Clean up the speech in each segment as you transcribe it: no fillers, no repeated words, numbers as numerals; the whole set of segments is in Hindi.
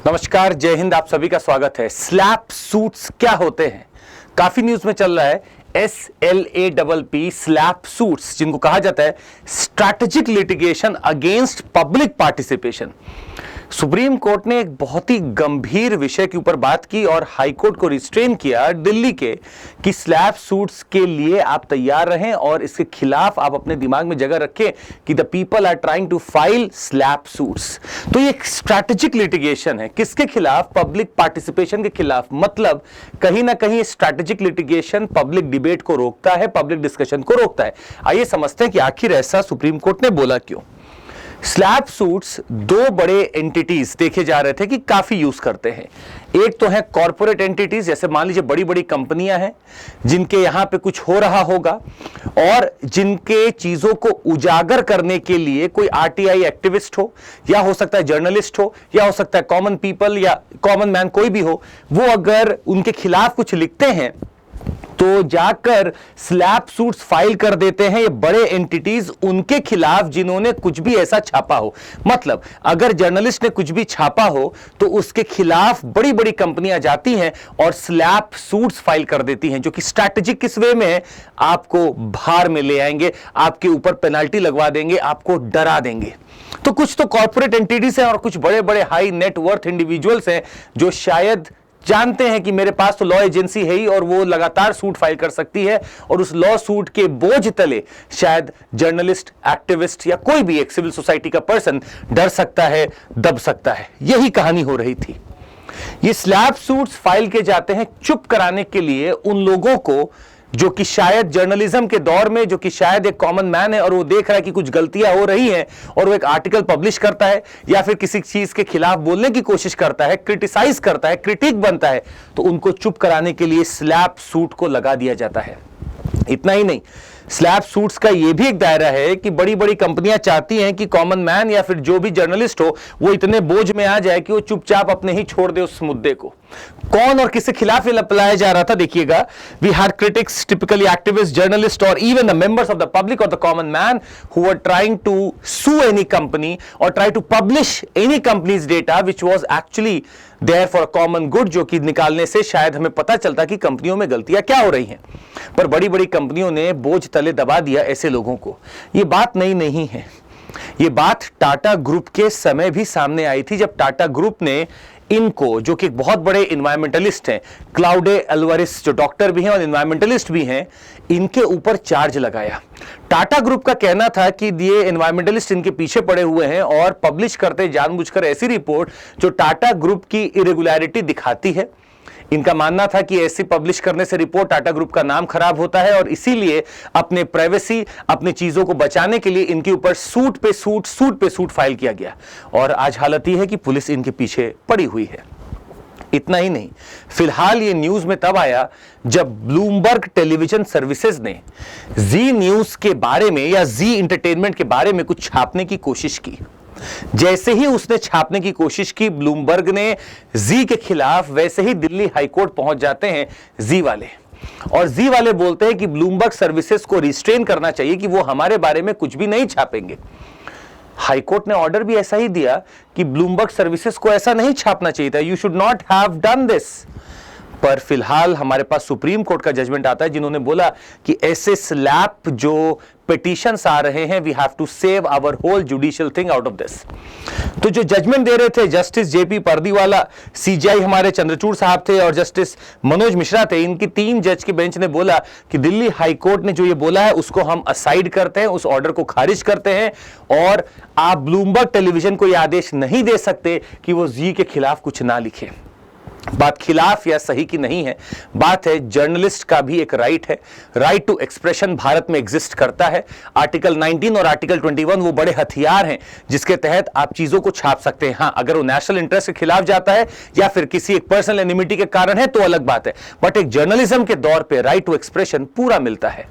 नमस्कार, जय हिंद। आप सभी का स्वागत है। स्लैप सूट्स क्या होते हैं? काफी न्यूज में चल रहा है। SLAPP स्लैप सूट्स, जिनको कहा जाता है strategic litigation against public participation. Supreme court ने एक बहुत ही गंभीर विषय के ऊपर बात की और हाई कोर्ट को रिस्ट्रेन किया दिल्ली के कि स्लैप सूट्स के लिए आप तैयार रहें और इसके खिलाफ आप अपने दिमाग में जगह रखें कि the people are trying to file slap suits. तो ये एक स्ट्रैटेजिक लिटिगेशन है। किसके खिलाफ? पब्लिक पार्टिसिपेशन के खिलाफ। मतलब कहीं ना कहीं स्ट्रैटेजिक लिटिगेशन पब्लिक डिबेट को रोकता है, पब्लिक डिस्कशन को रोकता है। आइए समझते हैं कि आखिर ऐसा सुप्रीम कोर्ट ने बोला क्यों। स्लैप सूट्स दो बड़े एंटिटीज देखे जा रहे थे कि काफी यूज करते हैं। एक तो है कॉर्पोरेट एंटिटीज, जैसे मान लीजिए बड़ी बड़ी कंपनियां हैं जिनके यहां पे कुछ हो रहा होगा और जिनके चीजों को उजागर करने के लिए कोई आरटीआई एक्टिविस्ट हो, या हो सकता है जर्नलिस्ट हो, या हो सकता है कॉमन पीपल या कॉमन मैन, कोई भी हो, वो अगर उनके खिलाफ कुछ लिखते हैं तो जाकर स्लैप सूट्स फाइल कर देते हैं ये बड़े एंटिटीज उनके खिलाफ जिन्होंने कुछ भी ऐसा छापा हो। मतलब अगर जर्नलिस्ट ने कुछ भी छापा हो तो उसके खिलाफ बड़ी बड़ी कंपनियां जाती हैं और स्लैप सूट्स फाइल कर देती हैं, जो कि स्ट्रैटेजिक किस वे में है? आपको भार में ले आएंगे, आपके ऊपर पेनल्टी लगवा देंगे, आपको डरा देंगे। तो कुछ तो कॉर्पोरेट एंटिटीज हैं और कुछ बड़े बड़े हाई नेटवर्थ इंडिविजुअल्स हैं जो शायद जानते हैं कि मेरे पास तो लॉ एजेंसी है ही और वो लगातार सूट फाइल कर सकती है, और उस लॉ सूट के बोझ तले शायद जर्नलिस्ट, एक्टिविस्ट या कोई भी एक सिविल सोसाइटी का पर्सन डर सकता है, दब सकता है। यही कहानी हो रही थी। ये स्लैप सूट्स फाइल किए जाते हैं चुप कराने के लिए उन लोगों को जो कि शायद जर्नलिज्म के दौर में, जो कि शायद एक कॉमन मैन है और वो देख रहा है कि कुछ गलतियां हो रही हैं और वो एक आर्टिकल पब्लिश करता है या फिर किसी चीज के खिलाफ बोलने की कोशिश करता है, क्रिटिसाइज करता है, क्रिटिक बनता है, तो उनको चुप कराने के लिए स्लैप सूट को लगा दिया जाता है। इतना ही नहीं, स्लैप सूट्स का यह भी एक दायरा है कि बड़ी बड़ी कंपनियां चाहती हैं कि कॉमन मैन या फिर जो भी जर्नलिस्ट हो वो इतने बोझ में आ जाए कि वो चुपचाप अपने ही छोड़ दे उस मुद्दे को। कौन और किसके खिलाफ ये लपलाया जा रहा था? देखिएगा, we had critics, typically activist, journalist और even the members of the public और the common man who were trying to sue any company और try to publish any companies data which was actually there for common good, जो कि निकालने से शायद हमें पता चलता कि कंपनियों में गलतियां क्या हो रही हैं। पर बड़ी बड़ी कंपनियों ने बोझ तले दबा दिया ऐसे लोगों को। यह बात नई नहीं है। यह बात टाटा ग्रुप के समय भी सामने आई थी, जब टाटा ग्रुप ने इनको, जो कि बहुत बड़े इन्वायरमेंटलिस्ट हैं, क्लाउडे अल्वारेस जो डॉक्टर भी हैं और इन्वायरमेंटलिस्ट भी हैं, इनके ऊपर चार्ज लगाया। टाटा ग्रुप का कहना था कि ये इन्वायरमेंटलिस्ट इनके पीछे पड़े हुए हैं और पब्लिश करते जानबूझकर ऐसी रिपोर्ट जो टाटा ग्रुप की इरेगुलरिटी दिखाती है। इनका मानना था कि ऐसी पब्लिश करने से रिपोर्ट टाटा ग्रुप का नाम खराब होता है और इसीलिए अपने प्राइवेसी, अपनी चीजों को बचाने के लिए इनके ऊपर सूट पे सूट फाइल किया गया। और आज हालत यह है कि पुलिस इनके पीछे पड़ी हुई है। इतना ही नहीं, फिलहाल ये न्यूज में तब आया जब ब्लूमबर्ग टेलीविजन सर्विसेज ने जी न्यूज के बारे में या जी एंटरटेनमेंट के बारे में कुछ छापने की कोशिश की। जैसे ही उसने छापने की कोशिश की ब्लूमबर्ग ने जी के खिलाफ, वैसे ही दिल्ली हाईकोर्ट पहुंच जाते हैं जी वाले, और जी वाले बोलते हैं कि ब्लूमबर्ग सर्विसेज को रिस्ट्रेन करना चाहिए कि वो हमारे बारे में कुछ भी नहीं छापेंगे। हाईकोर्ट ने ऑर्डर भी ऐसा ही दिया कि ब्लूमबर्ग सर्विसेज को ऐसा नहीं छापना चाहिए था, you should not have done this. पर फिलहाल हमारे पास सुप्रीम कोर्ट का जजमेंट आता है जिन्होंने बोला कि ऐसे स्लैप जो पिटीशंस आ रहे हैं, we have to save our whole judicial thing out of this. तो जो जजमेंट दे रहे थे जस्टिस जेपी पर्दीवाला, सीजीआई हमारे चंद्रचूड़ साहब थे और जस्टिस मनोज मिश्रा थे, इनकी 3 जज के बेंच ने बोला कि दिल्ली हाईकोर्ट ने जो ये बोला है उसको हम असाइड करते हैं, उस ऑर्डर को खारिज करते हैं, और आप ब्लूमबर्ग टेलीविजन को यह आदेश नहीं दे सकते कि वो जी के खिलाफ कुछ ना लिखे। बात खिलाफ या सही की नहीं है, बात है जर्नलिस्ट का भी एक राइट है। राइट टू एक्सप्रेशन भारत में एग्जिस्ट करता है। आर्टिकल 19 और आर्टिकल 21 वो बड़े हथियार हैं जिसके तहत आप चीजों को छाप सकते हैं। हाँ, अगर वो नेशनल इंटरेस्ट के खिलाफ जाता है या फिर किसी एक पर्सनल एनिमिटी के कारण है तो अलग बात है, बट एक जर्नलिज्म के दौर पे राइट टू एक्सप्रेशन पूरा मिलता है।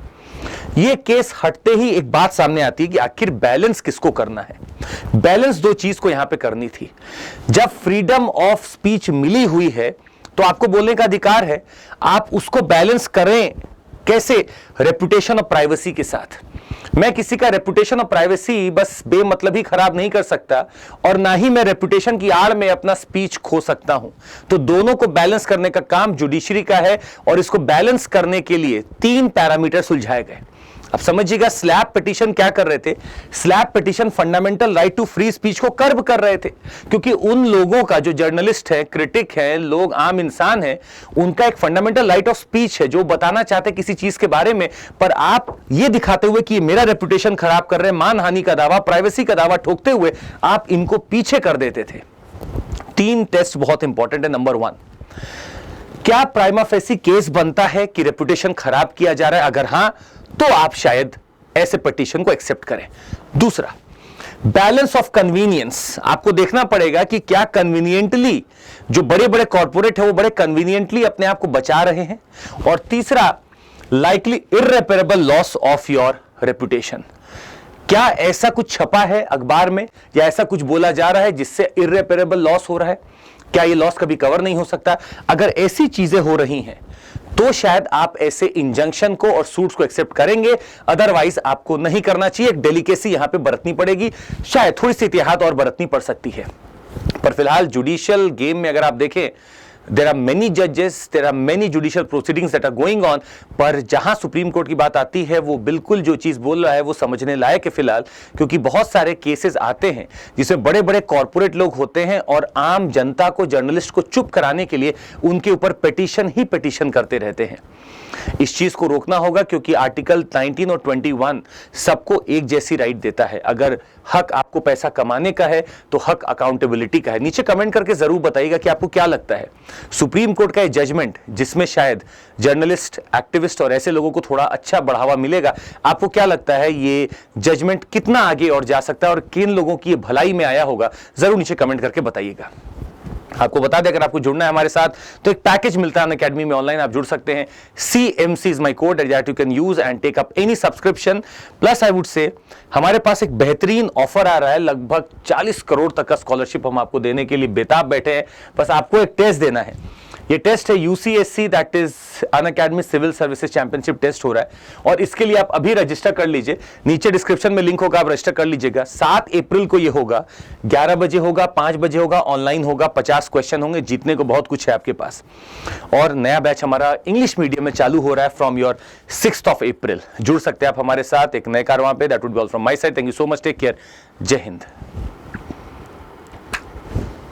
ये केस हटते ही एक बात सामने आती है कि आखिर बैलेंस किसको करना है। बैलेंस दो चीज को यहां पे करनी थी। जब फ्रीडम ऑफ स्पीच मिली हुई है तो आपको बोलने का अधिकार है, आप उसको बैलेंस करें कैसे? रेपुटेशन और प्राइवेसी के साथ। मैं किसी का रेपुटेशन और प्राइवेसी बस बेमतलब ही खराब नहीं कर सकता, और ना ही मैं रेपुटेशन की आड़ में अपना स्पीच खो सकता हूं। तो दोनों को बैलेंस करने का काम जुडिशरी का है, और इसको बैलेंस करने के लिए 3 पैरामीटर सुलझाए गए। अब समझिएगा स्लैप पिटीशन क्या कर रहे थे। Slap petition fundamental right to free speech को कर्ब कर रहे थे, क्योंकि उन लोगों का जो जर्नलिस्ट है, क्रिटिक है, लोग आम इंसान है, उनका एक फंडामेंटल राइट ऑफ स्पीच है जो बताना चाहते किसी चीज के बारे में, पर आप ये दिखाते हुए कि मेरा रेपुटेशन खराब कर रहे हैं, मानहानि का दावा, प्राइवेसी का दावा ठोकते हुए आप इनको पीछे कर देते थे। 3 टेस्ट बहुत इंपॉर्टेंट है। नंबर 1, क्या प्राइमा फेसी केस बनता है कि रेपुटेशन खराब किया जा रहा है? अगर हां तो आप शायद ऐसे पिटीशन को एक्सेप्ट करें। दूसरा, बैलेंस ऑफ कन्वीनियंस, आपको देखना पड़ेगा कि क्या कन्वीनियंटली जो बड़े बड़े कॉर्पोरेट है वो बड़े कन्वीनियंटली अपने आप को बचा रहे हैं। और तीसरा, likely irreparable loss of your reputation, क्या ऐसा कुछ छपा है अखबार में या ऐसा कुछ बोला जा रहा है जिससे इररेपरेबल लॉस हो रहा है? क्या ये लॉस कभी कवर नहीं हो सकता? अगर ऐसी चीजें हो रही हैं तो शायद आप ऐसे इंजंक्शन को और सूट्स को एक्सेप्ट करेंगे, अदरवाइज आपको नहीं करना चाहिए। एक डेलिकेसी यहां पे बरतनी पड़ेगी, शायद थोड़ी सी एहतियात और बरतनी पड़ सकती है। पर फिलहाल जुडिशियल गेम में अगर आप देखें, there are many judges, there are many judicial proceedings that are going on, पर जहां सुप्रीम कोर्ट की बात आती है वो बिल्कुल जो चीज बोल रहा है वो समझने लायक है फिलहाल, क्योंकि बहुत सारे केसेस आते हैं जिसमें बड़े बड़े कॉर्पोरेट लोग होते हैं और आम जनता को, जर्नलिस्ट को चुप कराने के लिए उनके ऊपर पिटीशन ही पिटीशन करते रहते हैं। इस चीज को रोकना होगा, क्योंकि आर्टिकल 19 और 21 सबको एक जैसी राइट देता है। अगर हक आपको पैसा कमाने का है तो हक अकाउंटेबिलिटी का है। नीचे कमेंट करके जरूर बताइएगा कि आपको क्या लगता है सुप्रीम कोर्ट का ये जजमेंट, जिसमें शायद जर्नलिस्ट, एक्टिविस्ट और ऐसे लोगों को थोड़ा अच्छा बढ़ावा मिलेगा, आपको क्या लगता है ये जजमेंट कितना आगे और जा सकता है और किन लोगों की ये भलाई में आया होगा? जरूर नीचे कमेंट करके बताइएगा। आपको बता दें, अगर आपको जुड़ना है हमारे साथ तो एक पैकेज मिलता है अनअकैडमी में, ऑनलाइन आप जुड़ सकते हैं। CMC is my code that you can use and take up any subscription. Plus I would say हमारे पास एक बेहतरीन ऑफर आ रहा है, लगभग 40 करोड़ तक का स्कॉलरशिप हम आपको देने के लिए बेताब बैठे हैं। बस आपको एक टेस्ट देना है। ये टेस्ट है UCSC, that is Unacademy civil services championship test हो रहा है, और इसके लिए आप अभी रजिस्टर कर लीजिए। नीचे डिस्क्रिप्शन में लिंक होगा, आप रजिस्टर कर लीजिएगा। 7 अप्रैल को ये होगा, 11 बजे होगा, 5 बजे होगा, ऑनलाइन होगा, 50 क्वेश्चन होंगे, जीतने को बहुत कुछ है आपके पास। और नया बैच हमारा इंग्लिश मीडियम में चालू हो रहा है फ्रॉम योर 6 अप्रैल। जुड़ सकते हैं आप हमारे साथ एक नए कारवां पे। That would be all from my side. Thank you so much, take care, जय हिंद।